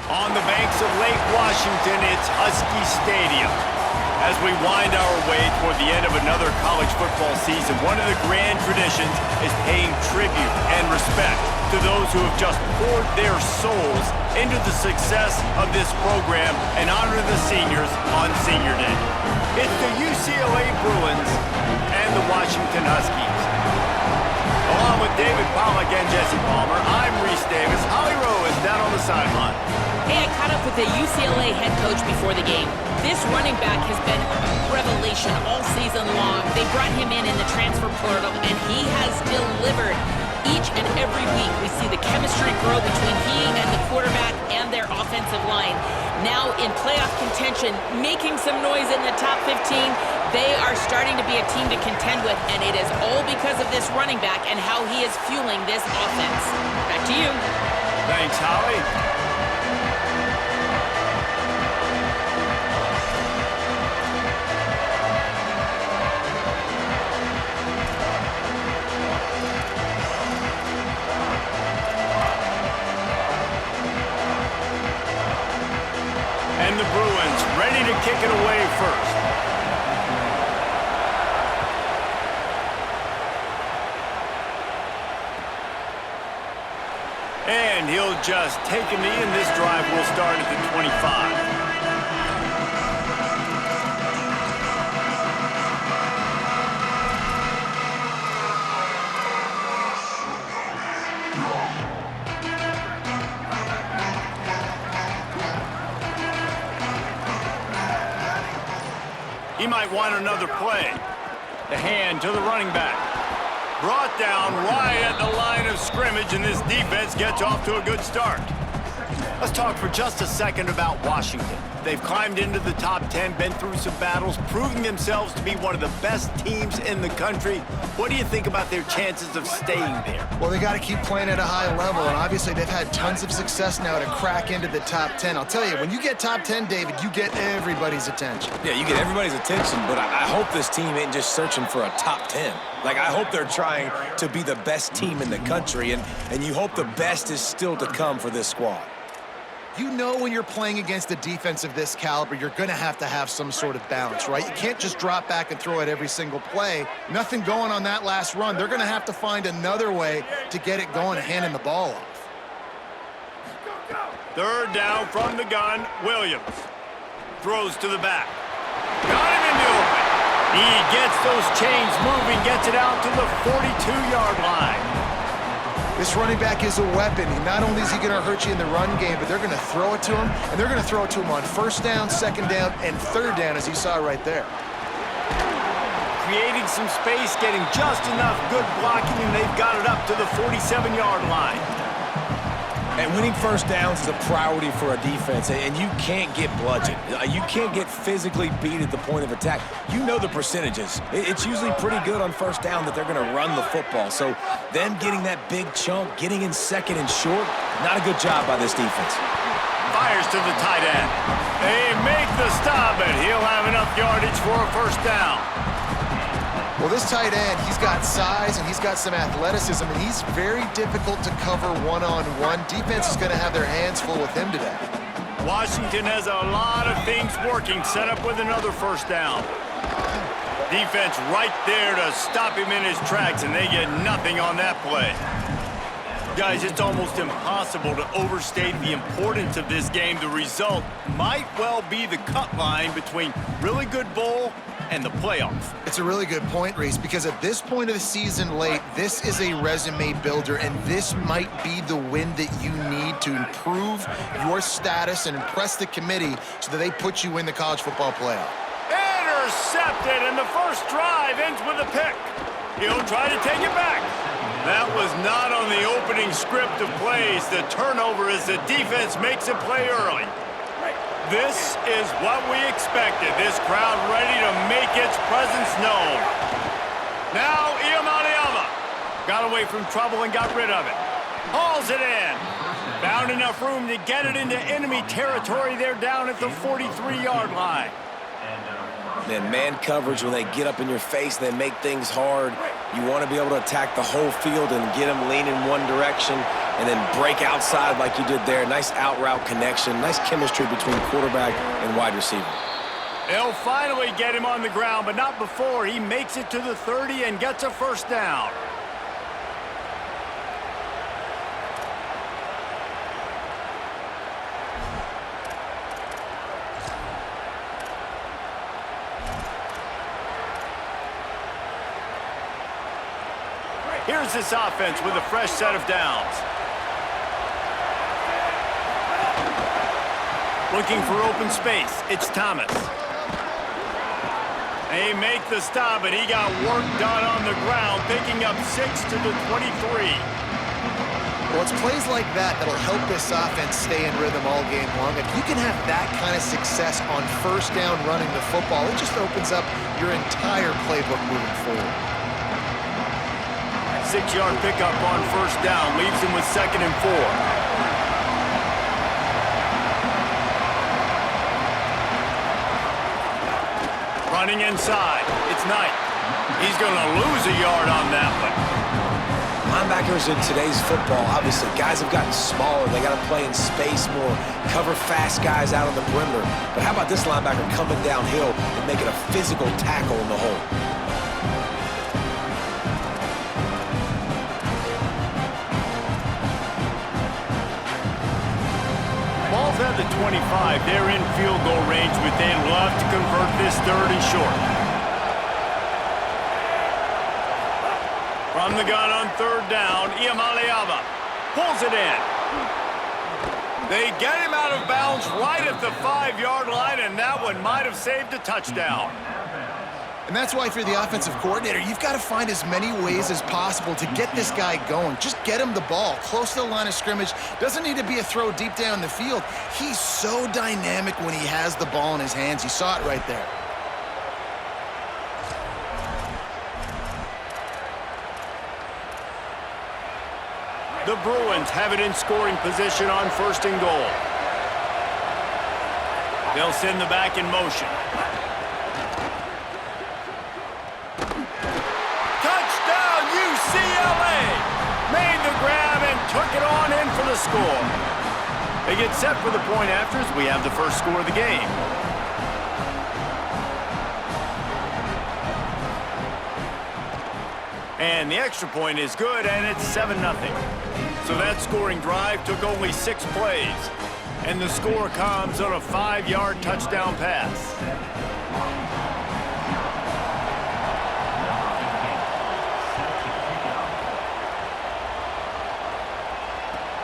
On the banks of Lake Washington, it's Husky Stadium. As we wind our way toward the end of another college football season, one of the grand traditions is paying tribute and respect to those who have just poured their souls into the success of this program and honor the seniors on Senior Day. It's the UCLA Bruins and the Washington Huskies. Along with David Pollack and Jesse Palmer, I'm Reese Davis. Holly Rowe is down on the sideline. Hey, I caught up with the UCLA head coach before the game. This running back has been a revelation all season long. They brought him in the transfer portal, and he has delivered. Each and every week, we see the chemistry grow between he and the quarterback and their offensive line. Now in playoff contention, making some noise in the top 15, they are starting to be a team to contend with, and it is all because of this running back and how he is fueling this offense. Back to you. Thanks, Holly. And the Bruins ready to kick it away first. And he'll just take a knee, and this drive will start at the 25. He might want another play. The hand to the running back. Brought down right at the line of scrimmage, and this defense gets off to a good start. Let's talk for just a second about Washington. They've climbed into the top 10, been through some battles, proving themselves to be one of the best teams in the country. What do you think about their chances of staying there? Well, they got to keep playing at a high level, and obviously they've had tons of success now to crack into the top 10. I'll tell you, when you get top 10, David, you get everybody's attention. Yeah, you get everybody's attention, but I hope this team ain't just searching for a top 10. Like, I hope they're trying to be the best team in the country, and you hope the best is still to come for this squad. You know when you're playing against a defense of this caliber, you're going to have some sort of balance, right? You can't just drop back and throw it every single play. Nothing going on that last run. They're going to have to find another way to get it going, handing the ball off. Third down from the gun, Williams. Throws to the back. Got him in the open. He gets those chains moving, gets it out to the 42-yard line. This running back is a weapon. Not only is he going to hurt you in the run game, but they're going to throw it to him, and they're going to throw it to him on first down, second down, and third down, as you saw right there. Creating some space, getting just enough good blocking, and they've got it up to the 47-yard line. And winning first downs is a priority for a defense, and you can't get bludgeoned. You can't get physically beat at the point of attack. You know the percentages. It's usually pretty good on first down that they're going to run the football. So them getting that big chunk, getting in second and short, not a good job by this defense. Fires to the tight end. They make the stop, and he'll have enough yardage for a first down. Well, this tight end, he's got size and he's got some athleticism, and he's very difficult to cover one-on-one. Defense is going to have their hands full with him today. Washington has a lot of things working, set up with another first down. Defense right there to stop him in his tracks, and they get nothing on that play. Guys, it's almost impossible to overstate the importance of this game. The result might well be the cut line between really good bowl and the playoffs. It's a really good point, Reese, because at this point of the season late, this is a resume builder, and this might be the win that you need to improve your status and impress the committee so that they put you in the college football playoff. Intercepted, and the first drive ends with a pick. He'll try to take it back. That was not on the opening script of plays. The turnover as the defense makes a play early. This is what we expected. This crowd ready to make its presence known. Now, Iamaleava got away from trouble and got rid of it. Hauls it in. Found enough room to get it into enemy territory. They're down at the 43-yard line. Then man coverage, when they get up in your face, they make things hard. You want to be able to attack the whole field and get them leaning one direction. and then break outside like you did there. Nice out route connection, nice chemistry between quarterback and wide receiver. They'll finally get him on the ground, but not before he makes it to the 30 and gets a first down. Here's this offense with a fresh set of downs. Looking for open space. It's Thomas. They make the stop, but he got work done on the ground, picking up 6 to the 23. Well, it's plays like that that'll help this offense stay in rhythm all game long. If you can have that kind of success on first down running the football, it just opens up your entire playbook moving forward. 6-yard pickup on first down leaves him with 2nd and 4. Running inside. It's Knight. He's going to lose a yard on that one. Linebackers in today's football, obviously, guys have gotten smaller. They got to play in space more, cover fast guys out on the perimeter. But how about this linebacker coming downhill and making a physical tackle in the hole? Ball's at the 25. They're in field goal range, but they'd love to convert this 3rd and short. From the gun on 3rd down, Iamaleava pulls it in. They get him out of bounds right at the 5-yard line, and that one might have saved a touchdown. And that's why if you're the offensive coordinator, you've got to find as many ways as possible to get this guy going. Just get him the ball close to the line of scrimmage. Doesn't need to be a throw deep down the field. He's so dynamic when he has the ball in his hands. You saw it right there. The Bruins have it in scoring position on 1st and goal. They'll send the back in motion. Touchdown, UCLA! Made the grab and took it on in for the score. They get set for the point after as we have the first score of the game. And the extra point is good, and it's 7-0. So that scoring drive took only 6 plays. And the score comes on a 5-yard touchdown pass.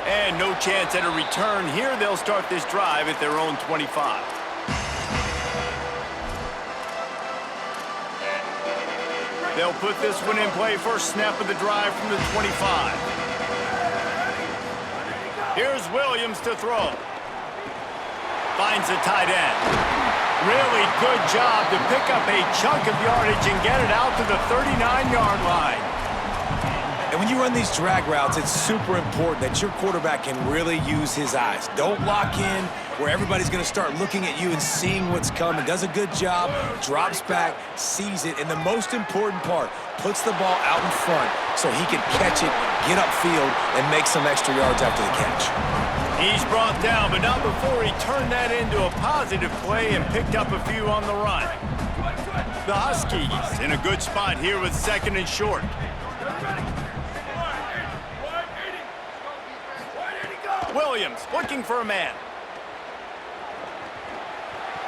And no chance at a return here. They'll start this drive at their own 25. They'll put this one in play. First snap of the drive from the 25. Here's Williams to throw. Finds a tight end. Really good job to pick up a chunk of yardage and get it out to the 39-yard line. And when you run these drag routes, it's super important that your quarterback can really use his eyes. Don't lock in where everybody's going to start looking at you and seeing what's coming. Does a good job, drops back, sees it, and the most important part, puts the ball out in front so he can catch it, get upfield, and make some extra yards after the catch. He's brought down, but not before he turned that into a positive play and picked up a few on the run. The Huskies in a good spot here with 2nd and short. Williams looking for a man.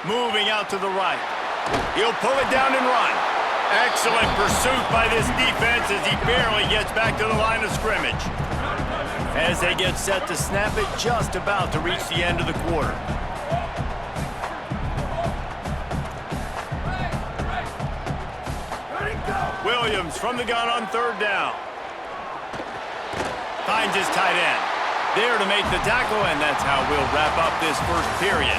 Moving out to the right. He'll pull it down and run. Excellent pursuit by this defense as he barely gets back to the line of scrimmage. As they get set to snap it, just about to reach the end of the quarter. Williams from the gun on 3rd down. Finds his tight end. There to make the tackle, and that's how we'll wrap up this first period.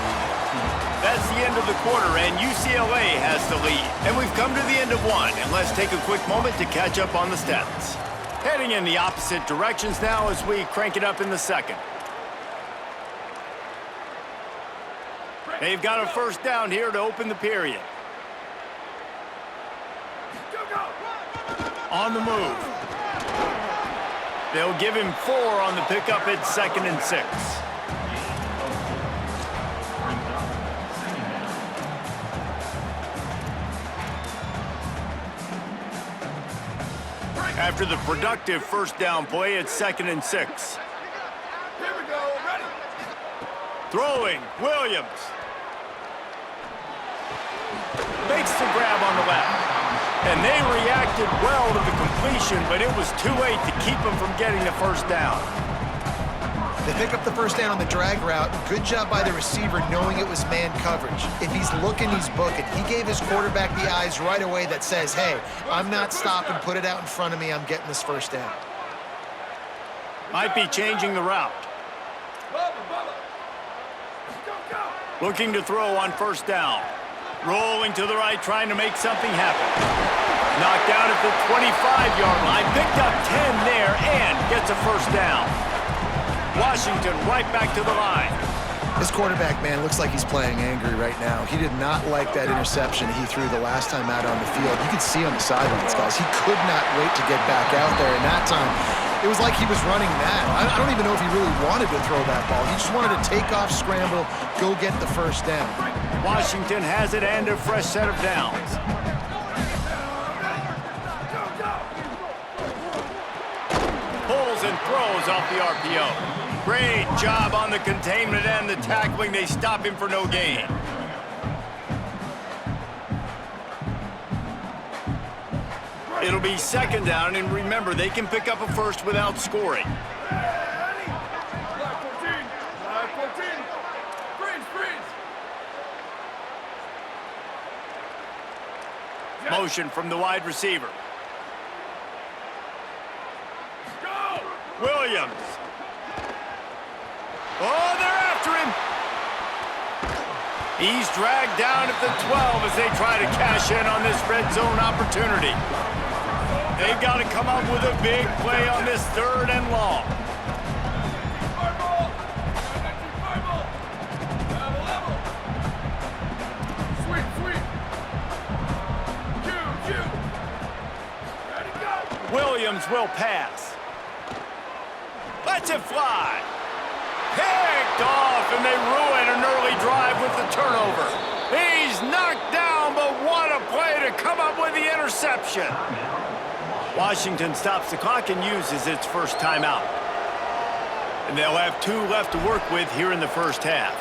That's the end of the quarter, and UCLA has the lead. And we've come to the end of one, and let's take a quick moment to catch up on the stats. Heading in the opposite directions now as we crank it up in the second. They've got a first down here to open the period. On the move. They'll give him 4 on the pickup at 2nd and 6. After the productive first down play, it's 2nd and 6. Here we go, ready. Throwing, Williams. Makes the grab on the left. And they reacted well to the completion, but it was too late to keep them from getting the first down. They pick up the first down on the drag route. Good job by the receiver knowing it was man coverage. If he's looking, he's booking. He gave his quarterback the eyes right away that says, hey, I'm not stopping, put it out in front of me, I'm getting this first down. Might be changing the route. Looking to throw on first down. Rolling to the right, trying to make something happen. Knocked down at the 25-yard line. Picked up 10 there and gets a first down. Washington right back to the line. This quarterback, man, looks like he's playing angry right now. He did not like that interception he threw the last time out on the field. You could see on the sidelines, guys. He could not wait to get back out there, and that time it was like he was running mad. I don't even know if he really wanted to throw that ball. He just wanted to take off, scramble, go get the first down. Washington has it and a fresh set of downs. Pulls and throws off the RPO. Great job on the containment and the tackling. They stop him for no gain. It'll be 2nd down, and remember, they can pick up a first without scoring. Motion from the wide receiver. Go! Williams. Oh, they're after him. He's dragged down at the 12 as they try to cash in on this red zone opportunity. They've got to come up with a big play on this 3rd and long. Williams will pass. Lets it fly. Picked off, and they ruin an early drive with the turnover. He's knocked down, but what a play to come up with the interception. Washington stops the clock and uses its first timeout. And they'll have 2 left to work with here in the first half.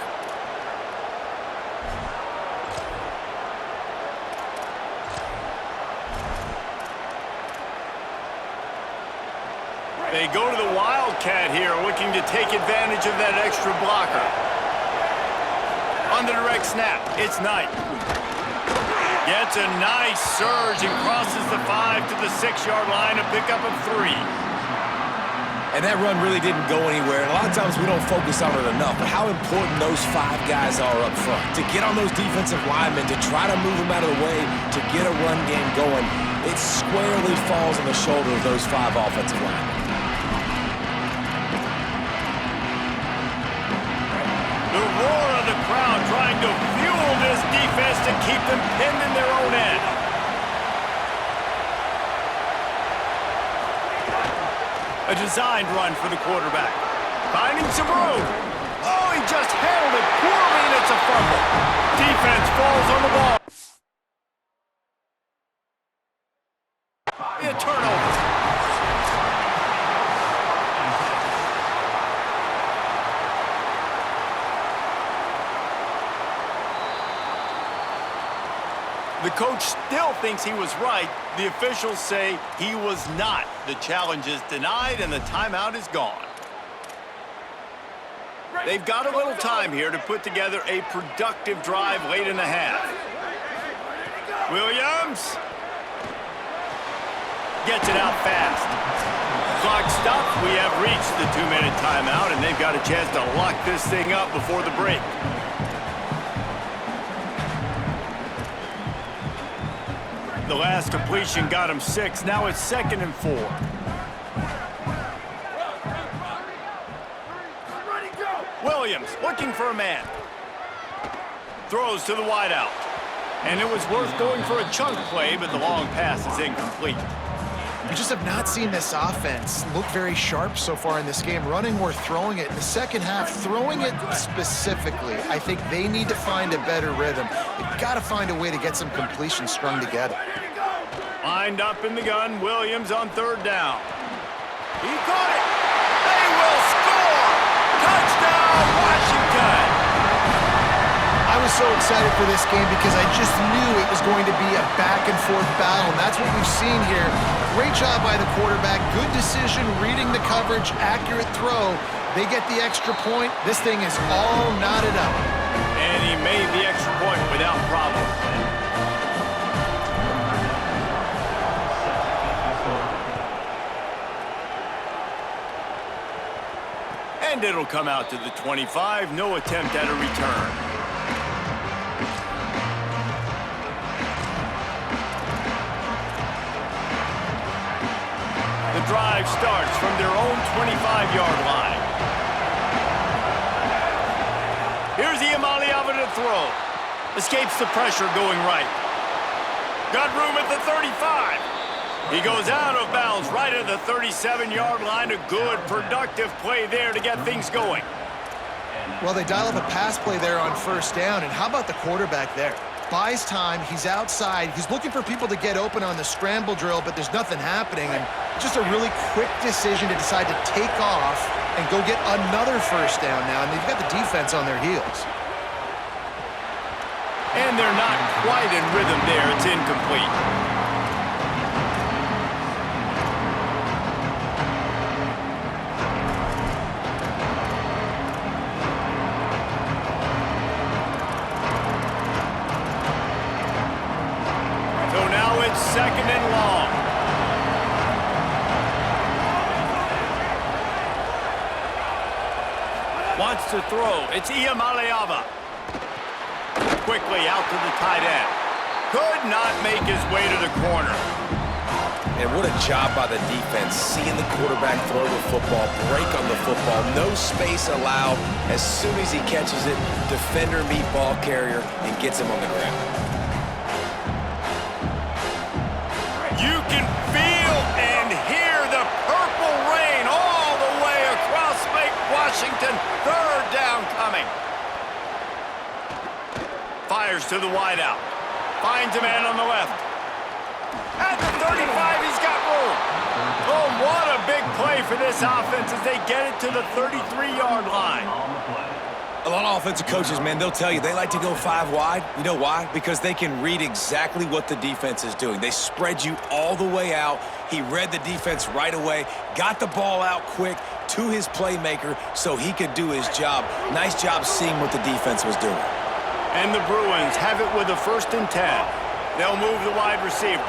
They go to the Wildcat here, looking to take advantage of that extra blocker. On the direct snap, it's Knight. Gets a nice surge and crosses the 5 to the 6-yard line, a pickup of 3. And that run really didn't go anywhere. And a lot of times we don't focus on it enough, but how important those 5 guys are up front. To get on those defensive linemen, to try to move them out of the way, to get a run game going, it squarely falls on the shoulder of those 5 offensive linemen. The roar of the crowd trying to fuel this defense to keep them pinned in their own end. A designed run for the quarterback. Finding some room. Oh, he just handled it poorly, and it's a fumble. Defense falls on the ball. A turnover. The coach still thinks he was right. The officials say he was not. The challenge is denied, and the timeout is gone. They've got a little time here to put together a productive drive late in the half. Williams gets it out fast. Clock stops. We have reached the 2-minute timeout, and they've got a chance to lock this thing up before the break. The last completion got him 6. Now it's 2nd and 4. Williams looking for a man. Throws to the wideout. And it was worth going for a chunk play, but the long pass is incomplete. We just have not seen this offense look very sharp so far in this game, running or throwing it. In the second half, throwing it specifically, I think they need to find a better rhythm. They've got to find a way to get some completions strung together. Lined up in the gun, Williams on third down. He caught it. They will score. Touchdown, Washington. I was so excited for this game because I just knew it was going to be a back-and-forth battle, and that's what we've seen here. Great job by the quarterback, good decision, reading the coverage, accurate throw. They get the extra point. This thing is all knotted up. And he made the extra point without problem. And it'll come out to the 25. No attempt at a return. The drive starts from their own 25-yard line. Here's Iamaleava to throw. Escapes the pressure going right. Got room at the 35. He goes out of bounds right at the 37-yard line. A good, productive play there to get things going. Well, they dial up a pass play there on first down, and how about the quarterback there? Buys time, he's outside, he's looking for people to get open on the scramble drill, but there's nothing happening, and just a really quick decision to decide to take off and go get another first down now, and they've got the defense on their heels. And they're not quite in rhythm there. It's incomplete. Second and long. Wants to throw. It's Iamaleava. Quickly out to the tight end. Could not make his way to the corner. And what a job by the defense, seeing the quarterback throw the football, break on the football, no space allowed. As soon as he catches it, defender meet ball carrier and gets him on the ground. You can feel and hear the purple rain all the way across Lake Washington. Third down coming. Fires to the wideout. Finds a man on the left. At the 35, he's got room. Oh, what a big play for this offense as they get it to the 33-yard line. A lot of offensive coaches, man, they'll tell you they like to go 5 wide. You know why? Because they can read exactly what the defense is doing. They spread you all the way out. He read the defense right away, got the ball out quick to his playmaker so he could do his job. Nice job seeing what the defense was doing. And the Bruins have it with a 1st and 10. They'll move the wide receiver.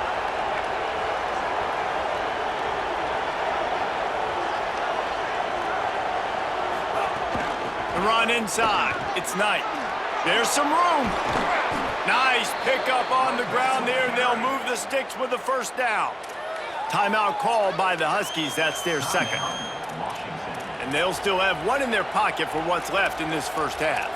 Run inside. It's Knight. There's some room. Nice pickup on the ground there. They'll move the sticks with the first down. Timeout called by the Huskies. That's their second. And they'll still have one in their pocket for what's left in this first half.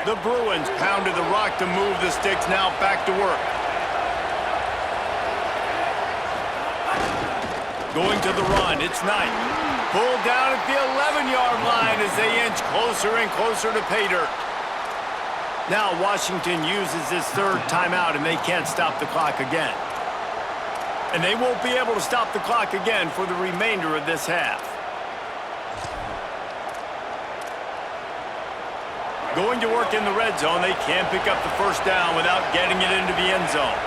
The Bruins pounded the rock to move the sticks. Now back to work. Going to the run, it's Knight. Pulled down at the 11-yard line as they inch closer and closer to pay dirt. Now Washington uses his 3rd timeout and they can't stop the clock again. And they won't be able to stop the clock again for the remainder of this half. Going to work in the red zone, they can't pick up the first down without getting it into the end zone.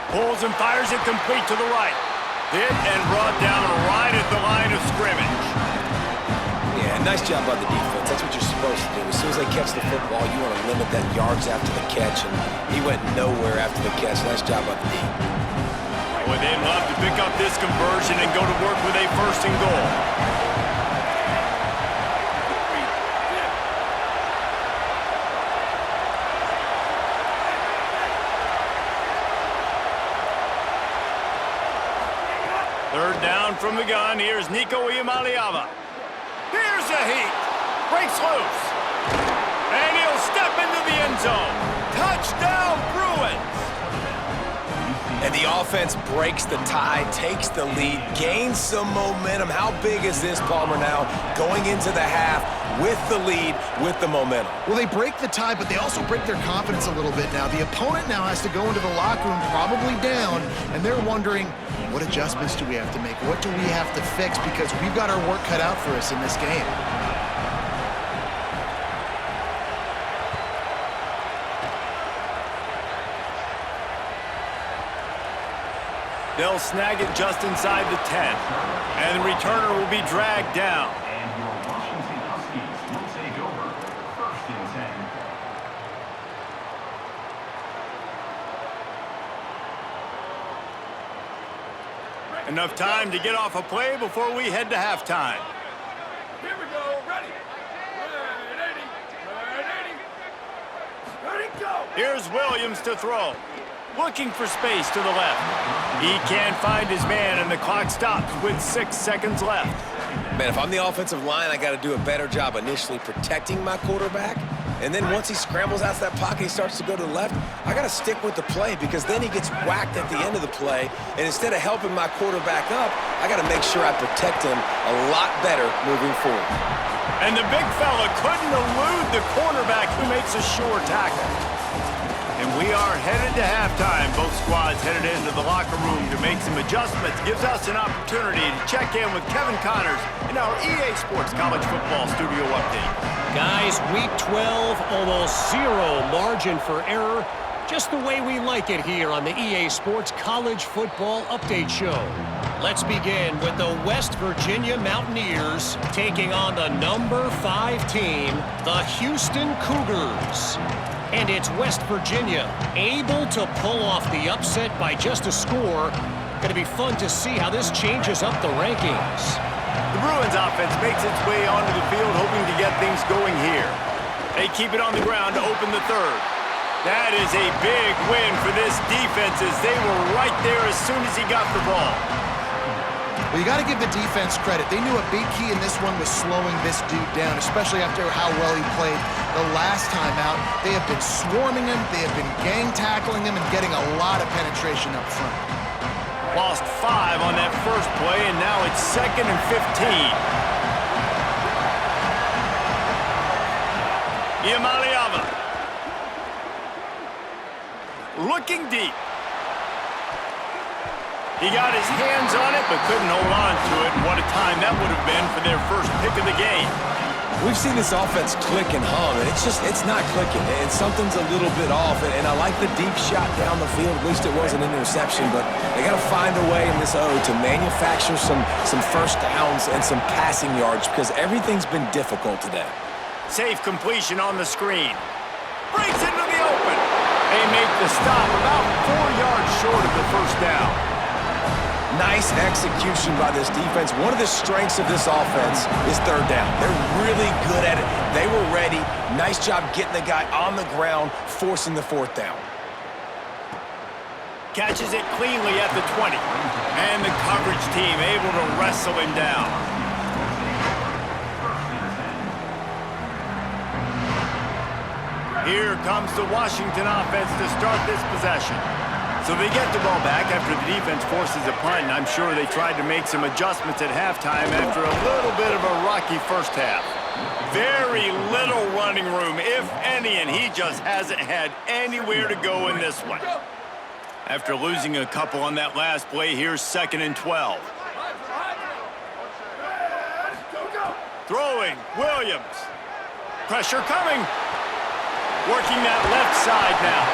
Pulls and fires it complete to the right. Hit and brought down right at the line of scrimmage. Yeah, nice job by the defense. That's what you're supposed to do. As soon as they catch the football, you want to limit that yards after the catch, and he went nowhere after the catch. Nice job by the defense. Boy, they'd love to pick up this conversion and go to work with a 1st and goal. Third down from the gun. Here's Nico Iamaleava. Here's a heat. Breaks loose. And he'll step into the end zone. Touchdown, Bruins. And the offense breaks the tie, takes the lead, gains some momentum. How big is this, Palmer, now going into the half with the lead, with the momentum? Well, they break the tie, but they also break their confidence a little bit now. The opponent now has to go into the locker room probably down, and they're wondering, what adjustments do we have to make? What do we have to fix? Because we've got our work cut out for us in this game. They'll snag it just inside the 10. And the returner will be dragged down. And your Washington Huskies will take over 1st and 10. Enough time to get off a play before we head to halftime. Here we go. Ready. Ready, go. Here's Williams to throw. Looking for space to the left. He can't find his man, and the clock stops with 6 seconds left. Man, if I'm the offensive line, I got to do a better job initially protecting my quarterback. And then once he scrambles out of that pocket, he starts to go to the left, I got to stick with the play because then he gets whacked at the end of the play. And instead of helping my quarterback up, I got to make sure I protect him a lot better moving forward. And the big fella couldn't elude the cornerback who makes a sure tackle. And we are headed to halftime. Both squads headed into the locker room to make some adjustments. Gives us an opportunity to check in with Kevin Connors in our EA Sports College Football Studio Update. Guys, week 12, almost zero margin for error. Just the way we like it here on the EA Sports College Football Update Show. Let's begin with the West Virginia Mountaineers taking on the number 5 team, the Houston Cougars. And it's West Virginia able to pull off the upset by just a score. Going to be fun to see how this changes up the rankings. The Bruins offense makes its way onto the field, hoping to get things going here. They keep it on the ground to open the third. That is a big win for this defense as they were right there as soon as he got the ball. Well, you got to give the defense credit. They knew a big key in this one was slowing this dude down, especially after how well he played the last time out. They have been swarming him, they have been gang tackling him, and getting a lot of penetration up front. Lost 5 on that first play, and now it's 2nd and 15. Iamaleava. Looking deep. He got his hands on it, but couldn't hold on to it. And what a time that would have been for their first pick of the game. We've seen this offense click and hum, and it's not clicking. And something's a little bit off. And I like the deep shot down the field. At least it wasn't an interception, but they got to find a way in this O to manufacture some first downs and some passing yards because everything's been difficult today. Safe completion on the screen. Breaks into the open. They make the stop about 4 yards short of the first down. Nice execution by this defense. One of the strengths of this offense is third down. They're really good at it. They were ready. Nice job getting the guy on the ground, forcing the 4th down. Catches it cleanly at the 20. And the coverage team able to wrestle him down. Here comes the Washington offense to start this possession. So they get the ball back after the defense forces a punt, and I'm sure they tried to make some adjustments at halftime after a little bit of a rocky first half. Very little running room, if any, and he just hasn't had anywhere to go in this one. After losing a couple on that last play, here's 2nd and 12. Throwing, Williams. Pressure coming. Working that left side now.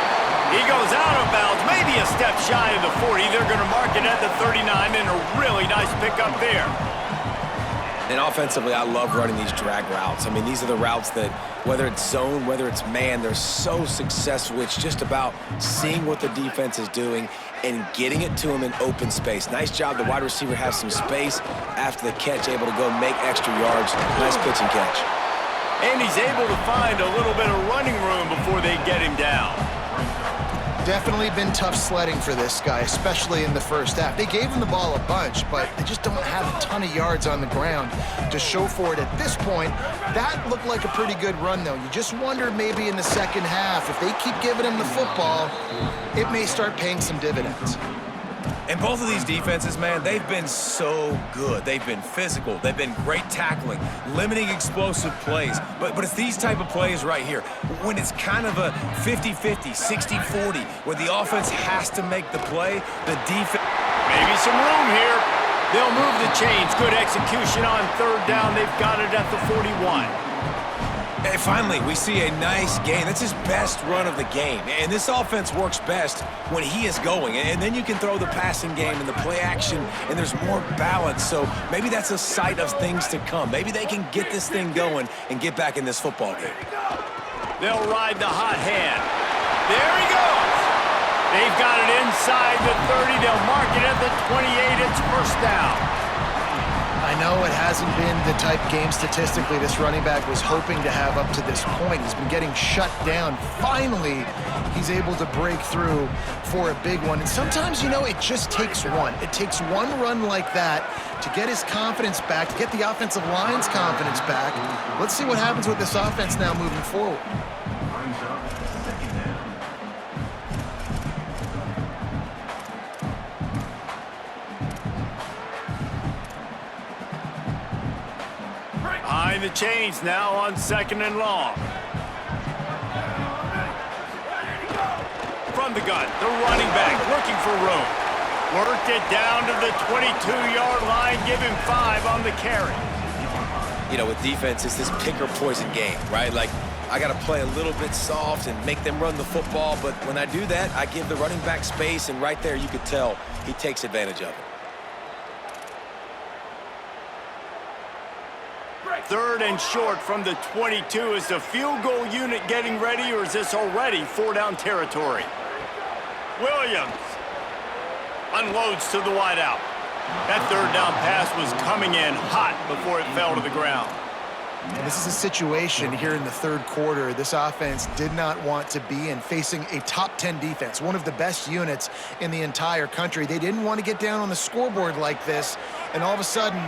He goes out of bounds, maybe a step shy of the 40. They're going to mark it at the 39, and a really nice pickup there. And offensively, I love running these drag routes. I mean, these are the routes that, whether it's zone, whether it's man, they're so successful. It's just about seeing what the defense is doing and getting it to him in open space. Nice job. The wide receiver has some space after the catch, able to go make extra yards. Nice pitch and catch. And he's able to find a little bit of running room before they get him down. Definitely been tough sledding for this guy, especially in the first half. They gave him the ball a bunch, but they just don't have a ton of yards on the ground to show for it at this point. That looked like a pretty good run, though. You just wonder maybe in the second half, if they keep giving him the football, it may start paying some dividends. And both of these defenses, man, they've been so good. They've been physical. They've been great tackling, limiting explosive plays. But it's these type of plays right here, when it's kind of a 50-50, 60-40, where the offense has to make the play, the defense... Maybe some room here. They'll move the chains. Good execution on third down. They've got it at the 41. And finally, we see a nice gain. That's his best run of the game. And this offense works best when he is going. And then you can throw the passing game and the play action, and there's more balance. So maybe that's a sight of things to come. Maybe they can get this thing going and get back in this football game. They'll ride the hot hand. There he goes. They've got it inside the 30. They'll mark it at the 28. It's first down. I know it hasn't been the type game statistically this running back was hoping to have up to this point. He's been getting shut down. Finally, he's able to break through for a big one. And sometimes, you know, it just takes one. It takes one run like that to get his confidence back, to get the offensive line's confidence back. Let's see what happens with this offense now moving forward. Behind the chains now on second and long. From the gun, the running back looking for room. Worked it down to the 22-yard line. Give him 5 on the carry. You know, with defense, it's this pick or poison game, right? Like, I got to play a little bit soft and make them run the football, but when I do that, I give the running back space, and right there you could tell he takes advantage of it. Third and short from the 22. Is the field goal unit getting ready, or is this already 4-down territory? Williams unloads to the wideout. That third down pass was coming in hot before it fell to the ground. And this is a situation here in the third quarter this offense did not want to be in, facing a top 10 defense, one of the best units in the entire country. They didn't want to get down on the scoreboard like this, and all of a sudden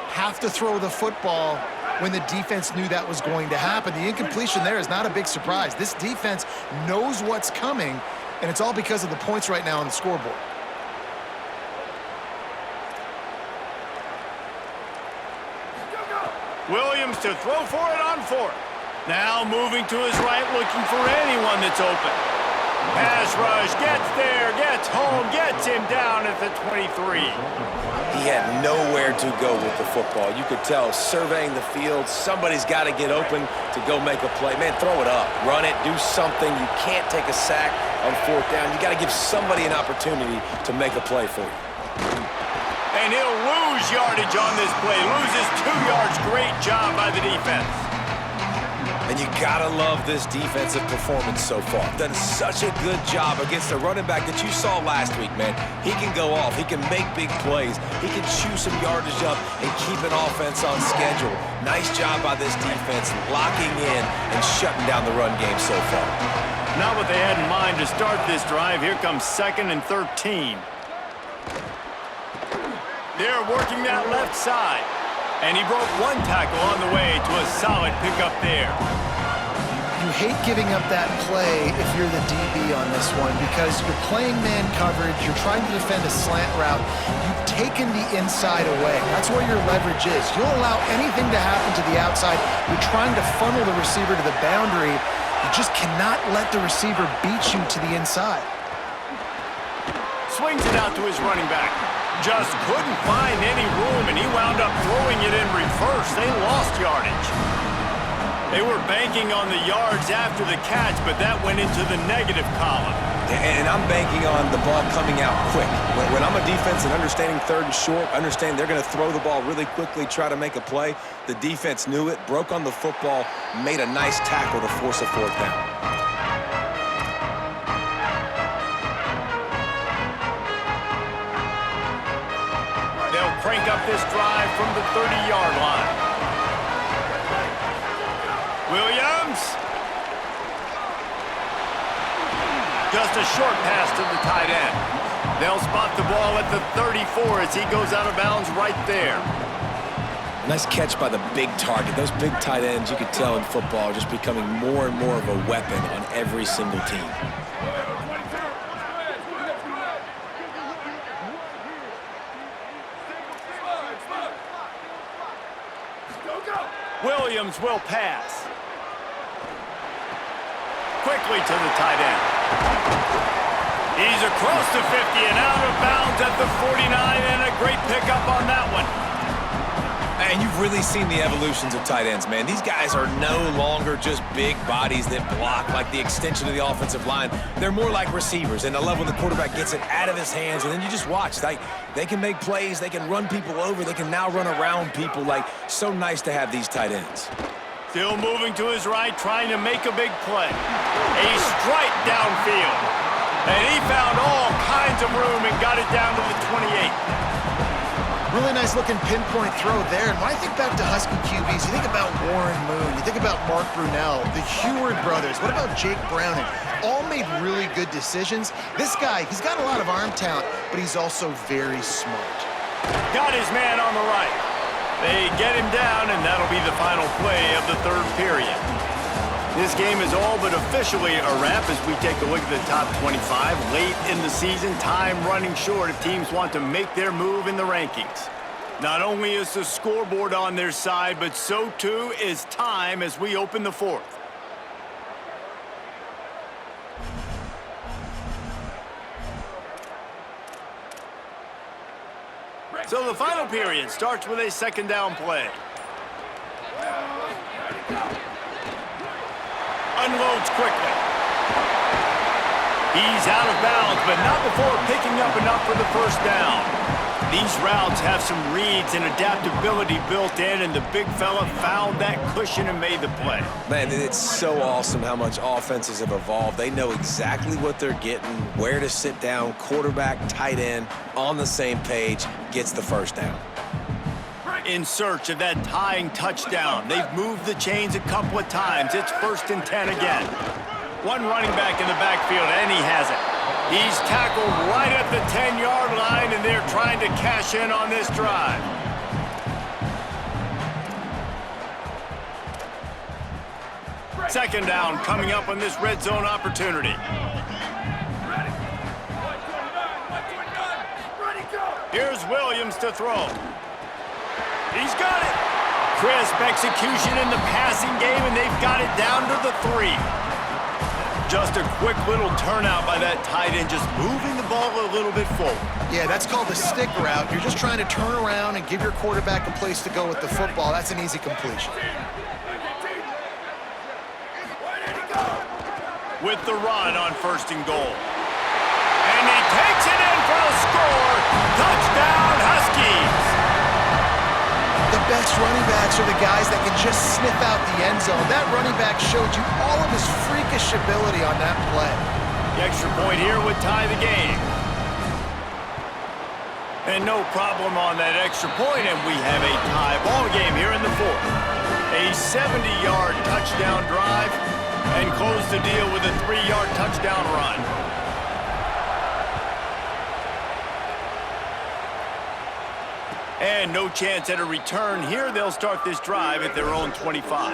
have to throw the football when the defense knew that was going to happen. The incompletion there is not a big surprise. This defense knows what's coming, and it's all because of the points right now on the scoreboard. Williams to throw for it on 4th. Now moving to his right, looking for anyone that's open. Pass rush, gets there, gets home, gets him down at the 23. He had nowhere to go with the football. You could tell, surveying the field, somebody's got to get open to go make a play. Man, throw it up, run it, do something. You can't take a sack on 4th down. You got to give somebody an opportunity to make a play for you. And he'll lose yardage on this play. Loses 2 yards. Great job by the defense. And you gotta love this defensive performance so far. Done such a good job against the running back that you saw last week, man. He can go off. He can make big plays. He can chew some yardage up and keep an offense on schedule. Nice job by this defense, locking in and shutting down the run game so far. Not what they had in mind to start this drive. Here comes 2nd and 13. They're working that left side. And he broke 1 tackle on the way to a solid pickup there. You hate giving up that play if you're the DB on this one because you're playing man coverage, you're trying to defend a slant route, you've taken the inside away. That's where your leverage is. You'll allow anything to happen to the outside. You're trying to funnel the receiver to the boundary. You just cannot let the receiver beat you to the inside. Swings it out to his running back. Just couldn't find any room, and he wound up throwing it in reverse. They lost yardage. They were banking on the yards after the catch, but that went into the negative column. And I'm banking on the ball coming out quick. When I'm a defense and understanding 3rd and short, understand they're going to throw the ball really quickly, try to make a play. The defense knew it, broke on the football, made a nice tackle to force a 4th down. Crank up this drive from the 30-yard line. Williams. Just a short pass to the tight end. They'll spot the ball at the 34 as he goes out of bounds right there. Nice catch by the big target. Those big tight ends, you could tell in football, are just becoming more and more of a weapon on every single team. Williams will pass. Quickly to the tight end. He's across the 50 and out of bounds at the 49, and a great pickup on that one. And you've really seen the evolutions of tight ends, man. These guys are no longer just big bodies that block like the extension of the offensive line. They're more like receivers, and I love when the quarterback gets it out of his hands, and then you just watch. They can make plays, they can run people over, they can now run around people. Like, so nice to have these tight ends. Still moving to his right, trying to make a big play. A strike downfield. And he found all kinds of room and got it down to the 28. Really nice looking pinpoint throw there. And when I think back to Husky QBs, you think about Warren Moon, you think about Mark Brunell, the Heward brothers, what about Jake Browning? All made really good decisions. This guy, he's got a lot of arm talent, but he's also very smart. Got his man on the right. They get him down, and that'll be the final play of the third period. This game is all but officially a wrap as we take a look at the top 25. Late in the season, time running short if teams want to make their move in the rankings. Not only is the scoreboard on their side, but so too is time as we open the fourth. So the final period starts with a second down play. Unloads quickly. He's out of bounds, but not before picking up enough for the first down. These routes have some reads and adaptability built in, and the big fella found that cushion and made the play. Man, it's so awesome how much offenses have evolved. They know exactly what they're getting, where to sit down, quarterback, tight end, on the same page, gets the first down. In search of that tying touchdown. They've moved the chains a couple of times. It's 1st and 10 again. One running back in the backfield, and he has it. He's tackled right at the 10-yard line, and they're trying to cash in on this drive. Second down coming up on this red zone opportunity. Here's Williams to throw. He's got it. Crisp execution in the passing game, and they've got it down to the 3. Just a quick little turnout by that tight end, just moving the ball a little bit forward. Yeah, that's called a stick route. You're just trying to turn around and give your quarterback a place to go with the football. That's an easy completion. With the run on 1st and goal. And he takes it in for a score. Touchdown, Huskies. The best running backs are the guys that can just sniff out the end zone. That running back showed you all of his freakish ability on that play. The extra point here would tie the game. And no problem on that extra point, and we have a tie ball game here in the fourth. A 70-yard touchdown drive, and close the deal with a 3-yard touchdown run. And no chance at a return here. They'll start this drive at their own 25.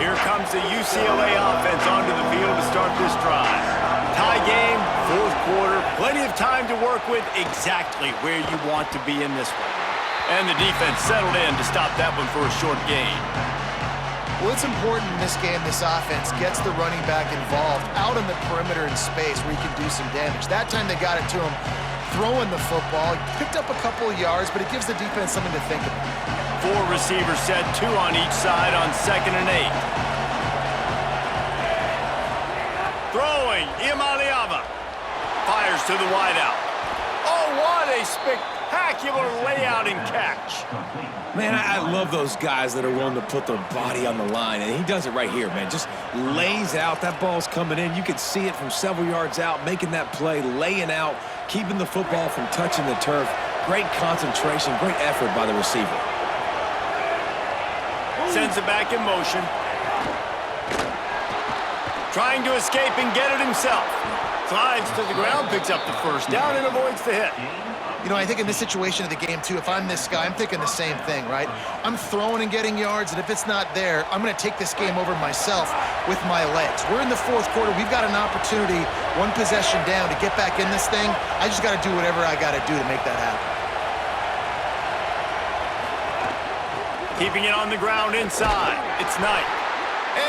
Here comes the UCLA offense onto the field to start this drive. Tie game, fourth quarter, plenty of time to work with, exactly where you want to be in this one. And the defense settled in to stop that one for a short gain. Well, it's important in this game, this offense gets the running back involved out in the perimeter in space where he can do some damage. That time they got it to him throwing the football. He picked up a couple of yards, but it gives the defense something to think about. 4 receivers set, 2 on each side on 2nd and 8. Throwing, Imaliava. Fires to the wideout. Oh, what a spectacular layout and catch. Man, I love those guys that are willing to put their body on the line, and he does it right here, man. Just lays out. That ball's coming in. You can see it from several yards out, making that play, laying out, keeping the football from touching the turf. Great concentration, great effort by the receiver. Sends it back in motion. Trying to escape and get it himself. Slides to the ground, picks up the first down, and avoids the hit. You know, I think in this situation of the game, too, if I'm this guy, I'm thinking the same thing, right? I'm throwing and getting yards, and if it's not there, I'm going to take this game over myself with my legs. We're in the fourth quarter. We've got an opportunity, one possession down, to get back in this thing. I just got to do whatever I got to do to make that happen. Keeping it on the ground inside. It's Knight.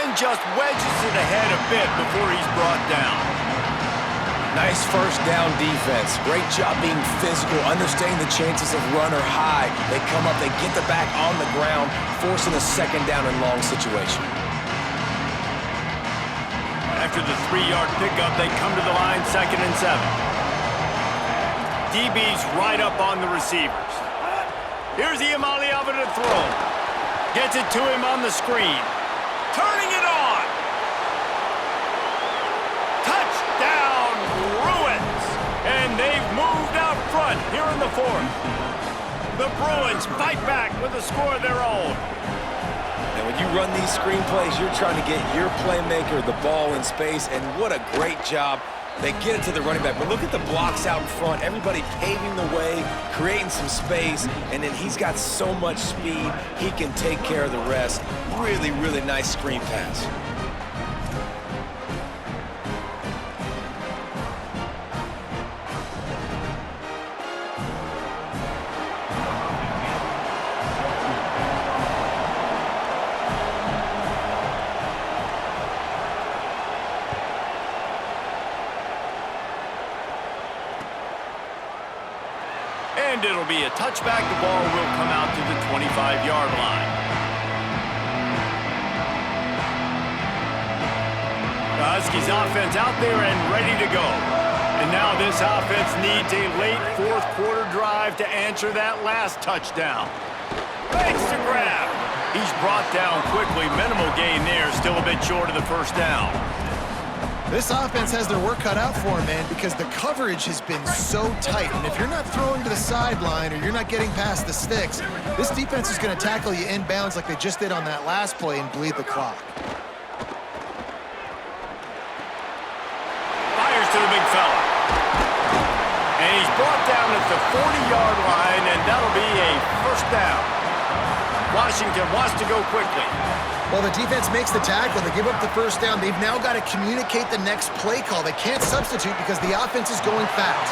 And just wedges it ahead a bit before he's brought down. Nice first down defense. Great job being physical, understanding the chances of run or high. They come up, they get the back on the ground, forcing a second down and long situation. After the 3-yard pickup, they come to the line, 2nd and 7. DB's right up on the receivers. Here's Iamaleava to throw. Gets it to him on the screen. Turning it on. Touchdown, Bruins. And they've moved out front here in the 4th. The Bruins fight back with a score of their own. And when you run these screen plays, you're trying to get your playmaker the ball in space, and what a great job. They get it to the running back, but look at the blocks out in front. Everybody paving the way, creating some space, and then he's got so much speed, he can take care of the rest. Really, really nice screen pass. And it'll be a touchback. The ball will come out to the 25-yard line. The Huskies offense out there and ready to go. And now this offense needs a late fourth quarter drive to answer that last touchdown. Makes the grab. He's brought down quickly. Minimal gain there. Still a bit short of the first down. This offense has their work cut out for them, man, because the coverage has been so tight. And if you're not throwing to the sideline or you're not getting past the sticks, this defense is going to tackle you inbounds like they just did on that last play and bleed the clock. Fires to the big fella. And he's brought down at the 40-yard line, and that'll be a first down. Washington wants to go quickly. Well, the defense makes the tackle. They give up the first down. They've now got to communicate the next play call. They can't substitute because the offense is going fast.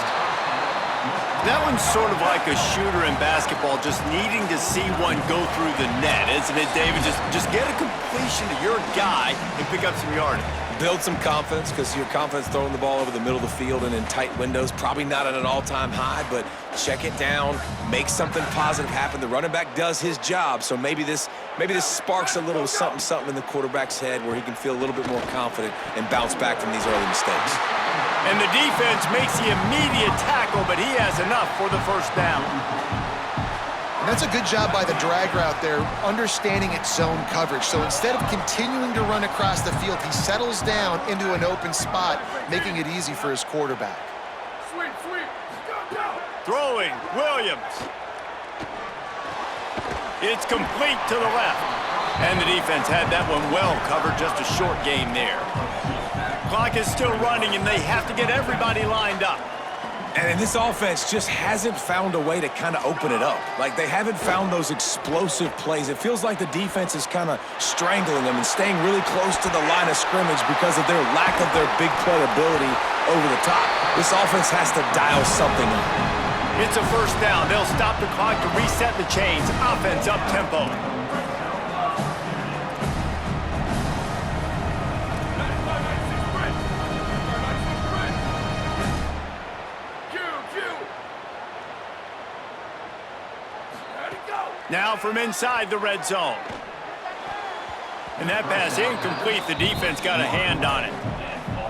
That one's sort of like a shooter in basketball, just needing to see one go through the net, isn't it, David? Just get a completion to your guy and pick up some yardage. Build some confidence, because your confidence throwing the ball over the middle of the field and in tight windows, probably not at an all-time high, but check it down, make something positive happen. The running back does his job, so maybe this sparks a little something in the quarterback's head where he can feel a little bit more confident and bounce back from these early mistakes. And the defense makes the immediate tackle, but he has enough for the first down. And that's a good job by the drag route there, understanding its zone coverage. So instead of continuing to run across the field, he settles down into an open spot, making it easy for his quarterback. Sweep, sweep. Go, go. Throwing, Williams. It's complete to the left. And the defense had that one well covered, just a short gain there. Clock is still running, and they have to get everybody lined up. And this offense just hasn't found a way to kind of open it up. Like, they haven't found those explosive plays. It feels like the defense is kind of strangling them and staying really close to the line of scrimmage because of their lack of their big play ability over the top. This offense has to dial something up. It's a first down. They'll stop the clock to reset the chains. Offense up tempo. Now from inside the red zone. And that pass incomplete. The defense got a hand on it.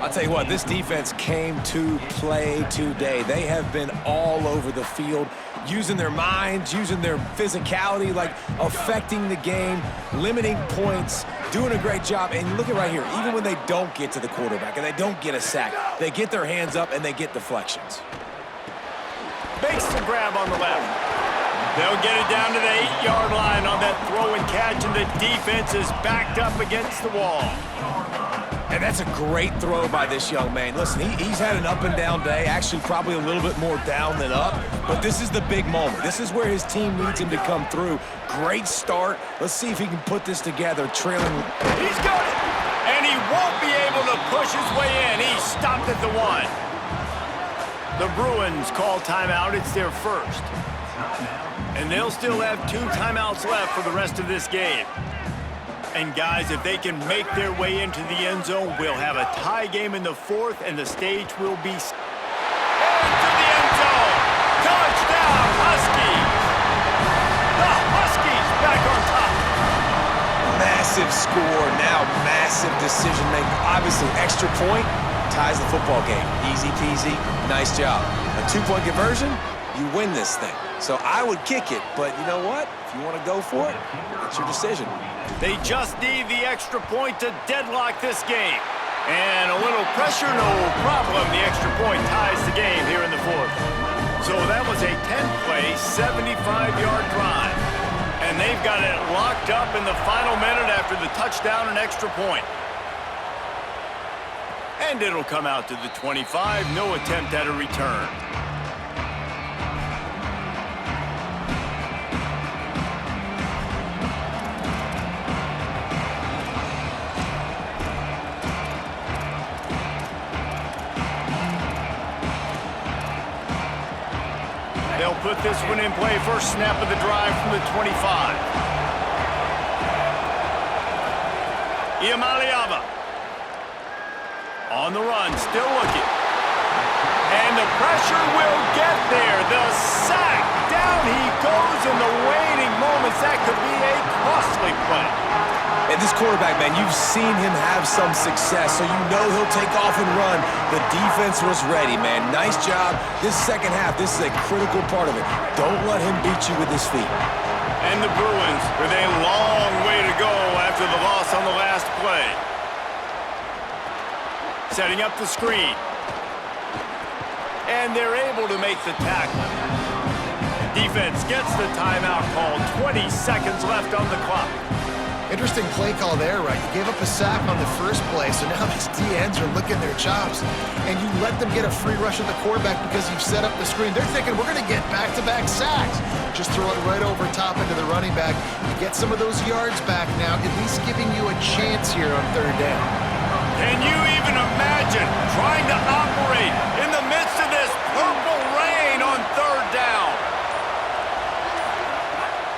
I'll tell you what, this defense came to play today. They have been all over the field, using their minds, using their physicality, like affecting the game, limiting points, doing a great job. And look at right here, even when they don't get to the quarterback and they don't get a sack, they get their hands up and they get deflections. makes the grab on the left. They'll get it down to the 8-yard line on that throw and catch, and the defense is backed up against the wall. And that's a great throw by this young man. Listen, he's had an up-and-down day, actually probably a little bit more down than up, but this is the big moment. This is where his team needs him to come through. Great start. Let's see if he can put this together, trailing. He's got it, and he won't be able to push his way in. He stopped at the 1. The Bruins call timeout. It's their first. And they'll still have 2 timeouts left for the rest of this game. And guys, if they can make their way into the end zone, we'll have a tie game in the 4th, and the stage will be into the end zone. Touchdown, Huskies! The Huskies back on top. Massive score, now massive decision making. Obviously, extra point ties the football game. Easy peasy, nice job. A 2-point conversion, you win this thing. So I would kick it, but you know what? If you want to go for it, it's your decision. They just need the extra point to deadlock this game. And a little pressure, no problem. The extra point ties the game here in the 4th. So that was a 10-play, 75-yard drive. And they've got it locked up in the final minute after the touchdown and extra point. And it'll come out to the 25. No attempt at a return. They'll put this one in play. First snap of the drive from the 25. Iamaleava on the run, still looking. And the pressure will get there. The sack. Down he goes in the waiting moments. That could be a costly play. And this quarterback, man, you've seen him have some success, so you know he'll take off and run. The defense was ready, man. Nice job. This second half, this is a critical part of it. Don't let him beat you with his feet. And the Bruins with a long way to go after the loss on the last play. Setting up the screen. And they're able to make the tackle. Defense gets the timeout called. 20 seconds left on the clock. Interesting play call there, right? You gave up a sack on the first play, so now these DNs are licking their chops, and you let them get a free rush at the quarterback because you've set up the screen. They're thinking, we're going to get back-to-back sacks. Just throw it right over top into the running back. You get some of those yards back now, at least giving you a chance here on 3rd down. Can you even imagine trying to operate in the midst of this purple rain on 3rd down?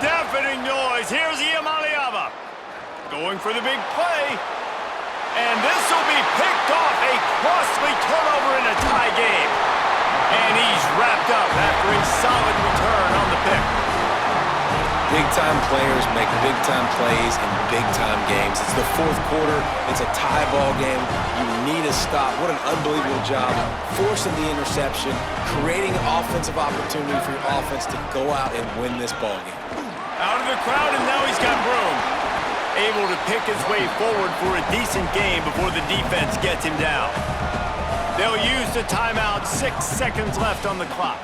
Deafening noise. Here's Iamaleava. Going for the big play. And this will be picked off. A costly turnover in a tie game. And he's wrapped up after a solid return on the pick. Big-time players make big-time plays in big-time games. It's the 4th quarter. It's a tie ball game. You need a stop. What an unbelievable job. Forcing the interception, creating an offensive opportunity for your offense to go out and win this ball game. Out of the crowd, and now he's got room. Able to pick his way forward for a decent game before the defense gets him down. They'll use the timeout. 6 seconds left on the clock.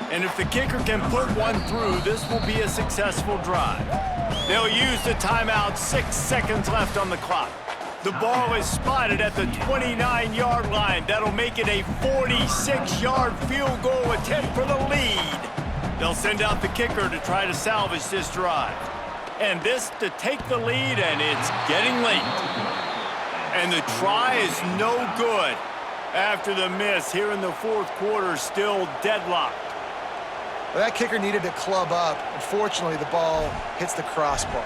And if the kicker can put one through, this will be a successful drive. They'll use the timeout. 6 seconds left on the clock. The ball is spotted at the 29-yard line. That'll make it a 46-yard field goal attempt for the lead. They'll send out the kicker to try to salvage this drive. And this to take the lead, and it's getting late. And the try is no good after the miss here in the 4th quarter, still deadlocked. Well, that kicker needed to club up. Unfortunately, the ball hits the crossbar.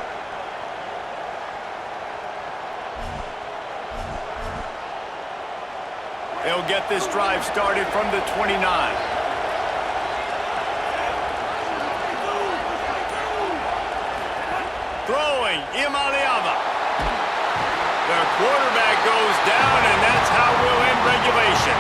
They'll get this drive started from the 29. Throwing, Iamaleava. The quarterback goes down, and that's how we'll end regulation.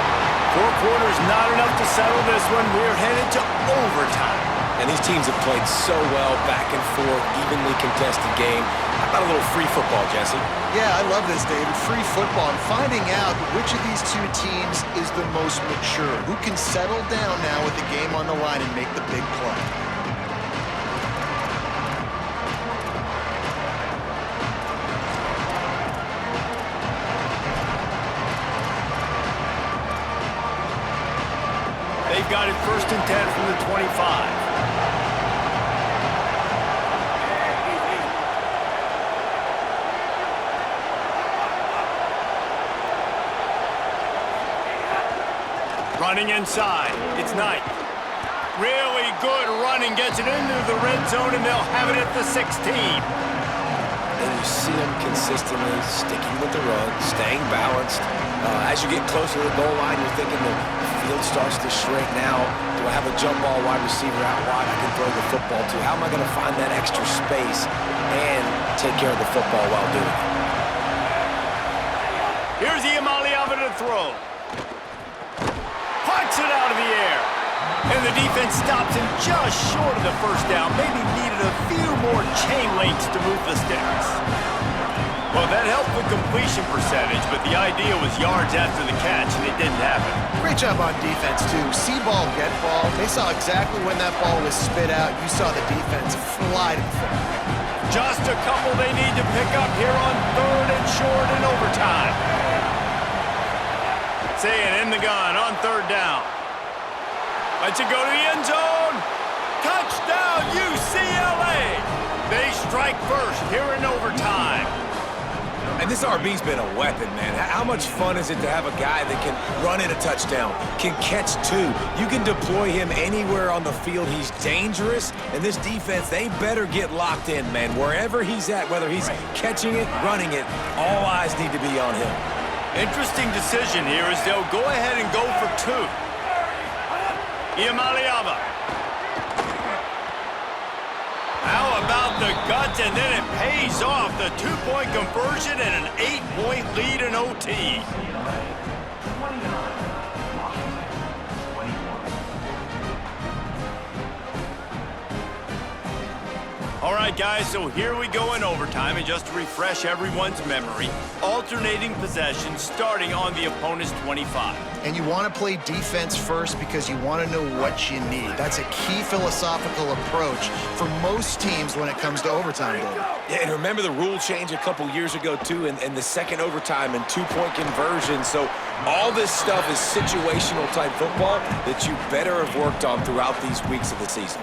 4 quarters not enough to settle this one. We're headed to overtime. And these teams have played so well, back and forth, evenly contested game. How about a little free football, Jesse? Yeah, I love this, David. Free football and finding out which of these two teams is the most mature. Who can settle down now with the game on the line and make the big play. They've got it 1st and 10 from the 25. Running inside. It's Knight. Really good running. Gets it into the red zone, and they'll have it at the 16. And you see them consistently sticking with the run, staying balanced. As you get closer to the goal line, you're thinking the field starts to shrink now. Do I have a jump ball wide receiver out wide I can throw the football to? How am I going to find that extra space and take care of the football while doing it? Here's Iamaleava to throw. Punts it out of the air. And the defense stops him just short of the 1st down. Maybe needed a few more chain links to move the sticks. Well, that helped the completion percentage, but the idea was yards after the catch, and it didn't happen. Great job on defense, too. See ball, get ball. They saw exactly when that ball was spit out. You saw the defense fly to the football. Just a couple they need to pick up here on 3rd and short in overtime. Saying in the gun on 3rd down. Lets it go to the end zone. Touchdown, UCLA. They strike first here in overtime. And this RB's been a weapon, man. How much fun is it to have a guy that can run in a touchdown, can catch 2? You can deploy him anywhere on the field. He's dangerous, and this defense, they better get locked in, man. Wherever he's at, whether he's catching it, running it, all eyes need to be on him. Interesting decision here as they'll go ahead and go for 2. Iamaleava. How about the guts, and then it pays off. The 2-point conversion and an 8-point lead in OT. All right, guys, so here we go in overtime, and just to refresh everyone's memory, alternating possession starting on the opponent's 25. And you want to play defense first because you want to know what you need. That's a key philosophical approach for most teams when it comes to overtime, David. Yeah, and remember the rule change a couple years ago, too, and the second overtime and 2-point conversion. So all this stuff is situational type football that you better have worked on throughout these weeks of the season.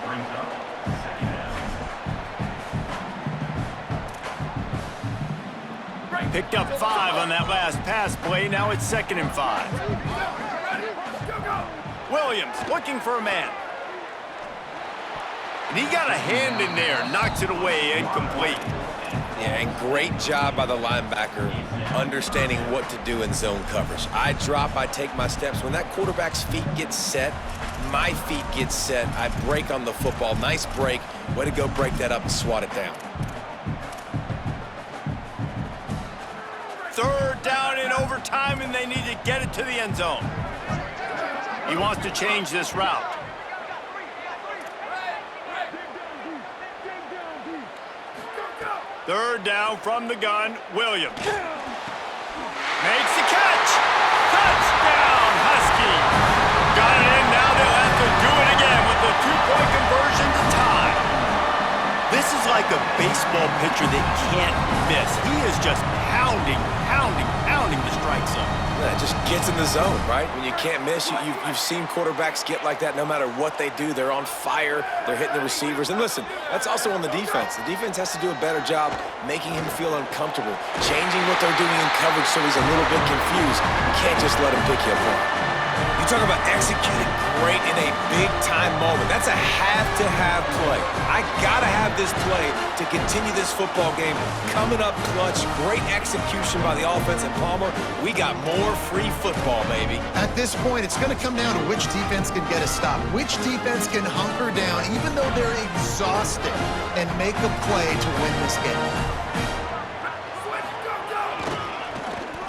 Picked up 5 on that last pass play. Now it's 2nd and 5. Williams looking for a man. And he got a hand in there. Knocks it away, incomplete. Yeah, and great job by the linebacker understanding what to do in zone coverage. I drop, I take my steps. When that quarterback's feet get set, my feet get set. I break on the football. Nice break. Way to go break that up and swat it down. 3rd down in overtime, and they need to get it to the end zone. He wants to change this route. Third down from the gun, Williams. Makes the catch. Touchdown, Huskies. Got it in, now they'll have to do it again with the 2-point conversion to tie. This is like a baseball pitcher that can't miss. He is just pounding the strike zone. Yeah, it just gets in the zone, right? When you can't miss, you've seen quarterbacks get like that no matter what they do. They're on fire. They're hitting the receivers. And listen, that's also on the defense. The defense has to do a better job making him feel uncomfortable, changing what they're doing in coverage so he's a little bit confused. You can't just let him pick you apart. You talk about executing great in a big-time moment. That's a have-to-have play. I got to have this play to continue this football game. Coming up clutch, great execution by the offense. And Palmer, we got more free football, baby. At this point, it's going to come down to which defense can get a stop, which defense can hunker down, even though they're exhausted, and make a play to win this game.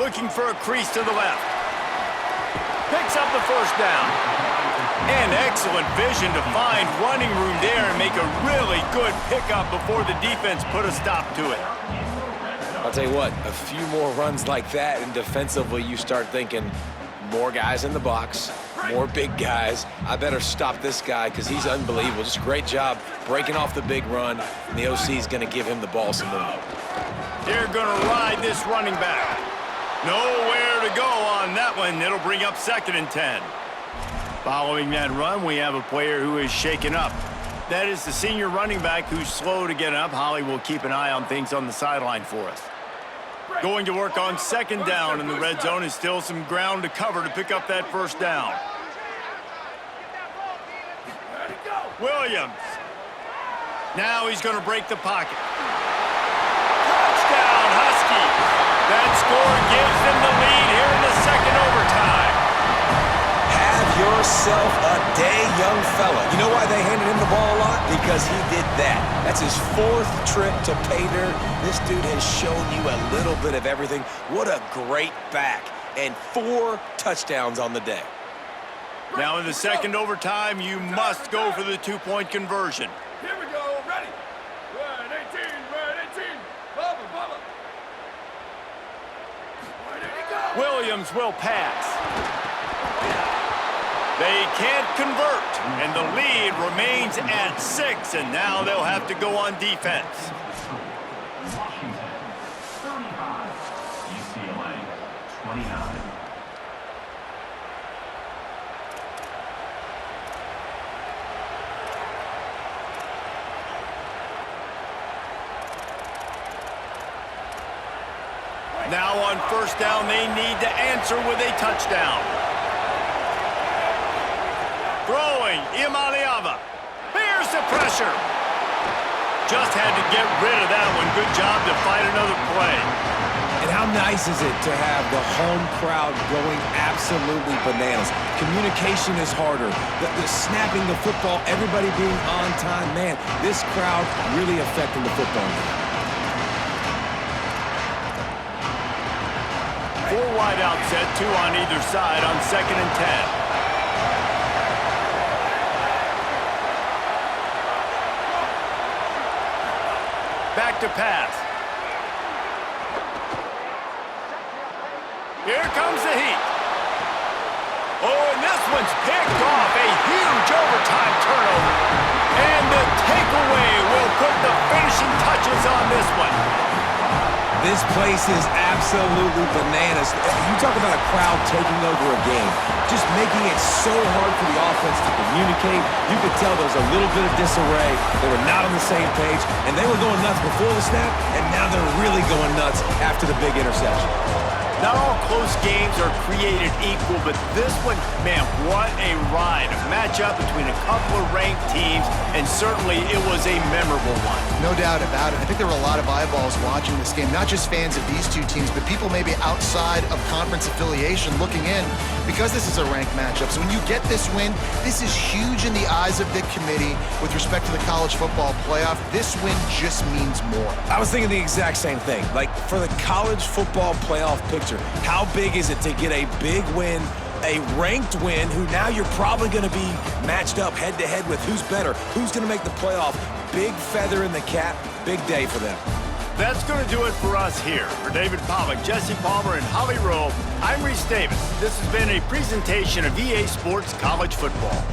Looking for a crease to the left. Picks up the 1st down. And excellent vision to find running room there and make a really good pickup before the defense put a stop to it. I'll tell you what, a few more runs like that, and defensively you start thinking, more guys in the box, more big guys. I better stop this guy because he's unbelievable. Just a great job breaking off the big run, and the OC is going to give him the ball some more. They're going to ride this running back. Nowhere to go on that one. It'll bring up 2nd and 10. Following that run, we have a player who is shaken up. That is the senior running back who's slow to get up. Holly will keep an eye on things on the sideline for us. Going to work on 2nd down in the red zone is still some ground to cover to pick up that 1st down. Williams. Now he's going to break the pocket. Touchdown, Huskies. That score gives them the lead here in the 2nd overtime. Have yourself a day, young fella. You know why they handed him the ball a lot? Because he did that. That's his 4th trip to pay dirt. This dude has shown you a little bit of everything. What a great back. And 4 touchdowns on the day. Now in the 2nd overtime, you must go for the 2-point conversion. Here we go. Ready. Red 18. Red 18. Bubba, Bubba. Ready to go. Williams will pass. They can't convert, and the lead remains at 6, and now they'll have to go on defense. Washington, 35. UCLA, 29. Now on 1st down, they need to answer with a touchdown. Throwing, Imaliava. Bears the pressure. Just had to get rid of that one. Good job to fight another play. And how nice is it to have the home crowd going absolutely bananas? Communication is harder. The snapping the football, everybody being on time. Man, this crowd really affecting the football game. 4 wide out set, 2 on either side on 2nd and 10. Back to pass. Here comes the heat. Oh, and this one's picked off. A huge overtime turnover. And the takeaway will put the finishing touches on this one. This place is absolutely bananas. You talk about a crowd taking over a game, just making it so hard for the offense to communicate. You could tell there was a little bit of disarray. They were not on the same page, and they were going nuts before the snap, and now they're really going nuts after the big interception. Not all close games are created equal, but this one, man, what a ride. A matchup between a couple of ranked teams, and certainly it was a memorable one. No doubt about it. I think there were a lot of eyeballs watching this game, not just fans of these two teams, but people maybe outside of conference affiliation looking in because this is a ranked matchup. So when you get this win, this is huge in the eyes of the committee with respect to the college football playoff. This win just means more. I was thinking the exact same thing. Like, for the college football playoff picture, how big is it to get a big win, a ranked win, who now you're probably going to be matched up head-to-head with who's better, who's going to make the playoff. Big feather in the cap, big day for them. That's going to do it for us here. For David Pollack, Jesse Palmer, and Holly Rowe, I'm Reese Davis. This has been a presentation of EA Sports College Football.